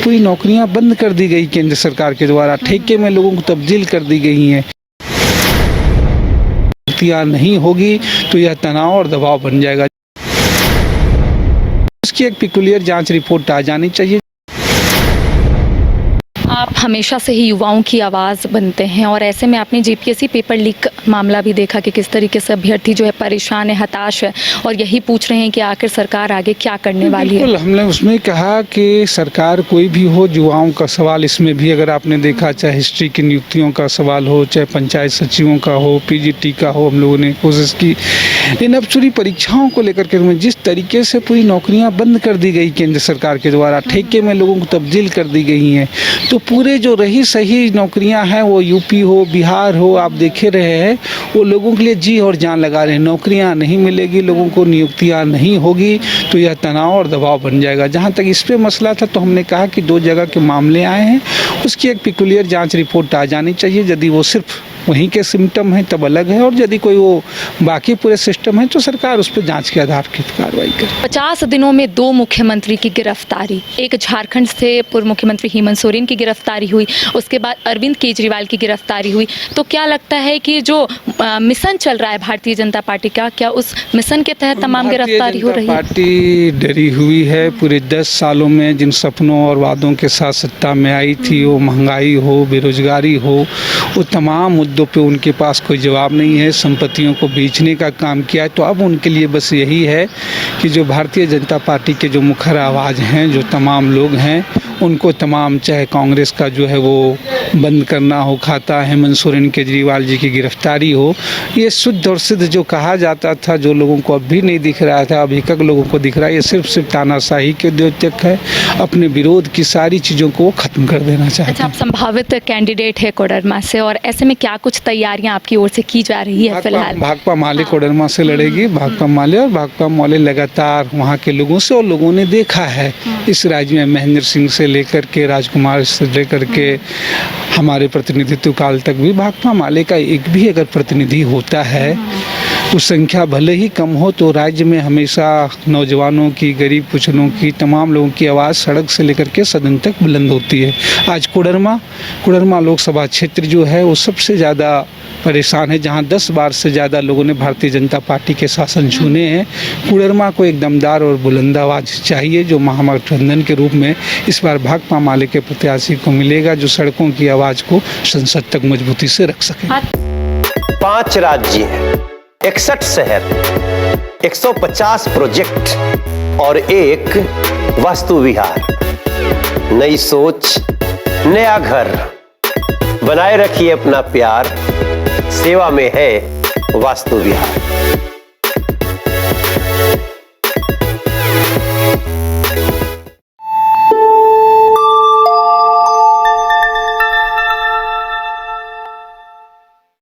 पूरी नौकरियां बंद कर दी गई केंद्र सरकार के द्वारा, ठेके में लोगों को तब्दील कर दी गई हैं। नहीं होगी तो यह तनाव और दबाव बन जाएगा। उसकी एक पिकुलियर जांच रिपोर्ट आ जानी चाहिए। आप हमेशा से ही युवाओं की आवाज़ बनते हैं और ऐसे में आपने जीपीएससी पेपर लीक मामला भी देखा कि किस तरीके से अभ्यर्थी जो है परेशान है, हताश है और यही पूछ रहे हैं कि आखिर सरकार आगे क्या करने वाली है। हमने उसमें कहा कि सरकार कोई भी हो, युवाओं का सवाल इसमें भी अगर आपने देखा, चाहे हिस्ट्री की नियुक्तियों का सवाल हो, चाहे पंचायत सचिवों का हो, पीजीटी का हो, हम लोगों ने कोशिश की। इन अब पूरी परीक्षाओं को लेकर के जिस तरीके से पूरी नौकरियां बंद कर दी गई केंद्र सरकार के द्वारा, ठेके में लोगों को तब्दील कर दी गई हैं, तो पूरे जो रही सही नौकरियां हैं, वो यूपी हो, बिहार हो, आप देखे रहे हैं, वो लोगों के लिए जी और जान लगा रहे हैं। नौकरियां नहीं मिलेगी, लोगों को नियुक्तियां नहीं होगी तो यह तनाव और दबाव बन जाएगा। जहां तक इस पे मसला था तो हमने कहा कि 2 जगह के मामले आए हैं, उसकी एक पिकुलियर जांच रिपोर्ट आ जानी चाहिए। यदि वो सिर्फ वहीं के सिम्टम हैं तब अलग है, और यदि कोई वो बाकी पूरे सिस्टम है तो सरकार उस पर जांच के आधार की कार्रवाई करे। 50 दिनों में 2 मुख्यमंत्री की गिरफ्तारी, एक झारखंड से पूर्व मुख्यमंत्री हेमंत सोरेन की गिरफ्तारी हुई, उसके बाद अरविंद केजरीवाल की गिरफ्तारी हुई। तो क्या लगता है कि जो मिशन चल रहा है भारतीय जनता पार्टी का, क्या उस मिशन के तहत तमाम गिरफ्तारी हो रही है? पार्टी डरी हुई है। पूरे 10 सालों में जिन सपनों और वादों के साथ सत्ता में आई थी, वो महंगाई हो, बेरोजगारी हो, वो तमाम मुद्दों पे उनके पास कोई जवाब नहीं है। संपत्तियों को बेचने का काम किया है। तो अब उनके लिए बस यही है कि जो भारतीय जनता पार्टी के जो मुखर आवाज़ हैं, जो तमाम लोग हैं, उनको तमाम, चाहे कांग्रेस का जो है वो बंद करना हो खाता, हेमंत सोरेन केजरीवाल जी की गिरफ्तारी हो, ये शुद्ध और सिद्ध जो कहा जाता था, जो लोगों को अब भी नहीं दिख रहा था, अब एक लोगों को दिख रहा है, ये सिर्फ तानाशाही के द्योतक है। अपने विरोध की सारी चीज़ों को ख़त्म कर देना चाहते हैं। अच्छा, आप संभावित कैंडिडेट है कोडरमा से, और ऐसे में क्या कुछ तैयारियां आपकी ओर से की जा रही है फिलहाल? भाकपा माले कोडरमा से लड़ेगी। भाकपा माले और भाकपा माले लगातार वहाँ के लोगों से, और लोगों ने देखा है इस राज्य में महेंद्र सिंह से लेकर के राजकुमार से लेकर के हमारे प्रतिनिधित्व काल तक भी भाकपा माले का एक भी अगर प्रतिनिधि होता है, उस संख्या भले ही कम हो, तो राज्य में हमेशा नौजवानों की, गरीब कुचलों की, तमाम लोगों की आवाज़ सड़क से लेकर के सदन तक बुलंद होती है। आज कोडरमा लोकसभा क्षेत्र जो है वो सबसे ज़्यादा परेशान है, जहां 10 बार से ज़्यादा लोगों ने भारतीय जनता पार्टी के शासन चुने हैं। कोडरमा को एक दमदार और बुलंद आवाज़ चाहिए, जो महागठबंधन के रूप में इस बार भाकपा माले के प्रत्याशी को मिलेगा, जो सड़कों की आवाज़ को संसद तक मजबूती से रख सके। 5 राज्य, 61 शहर, 150 प्रोजेक्ट और एक वास्तु विहार। नई सोच, नया घर, बनाए रखिए अपना प्यार, सेवा में है वास्तु विहार।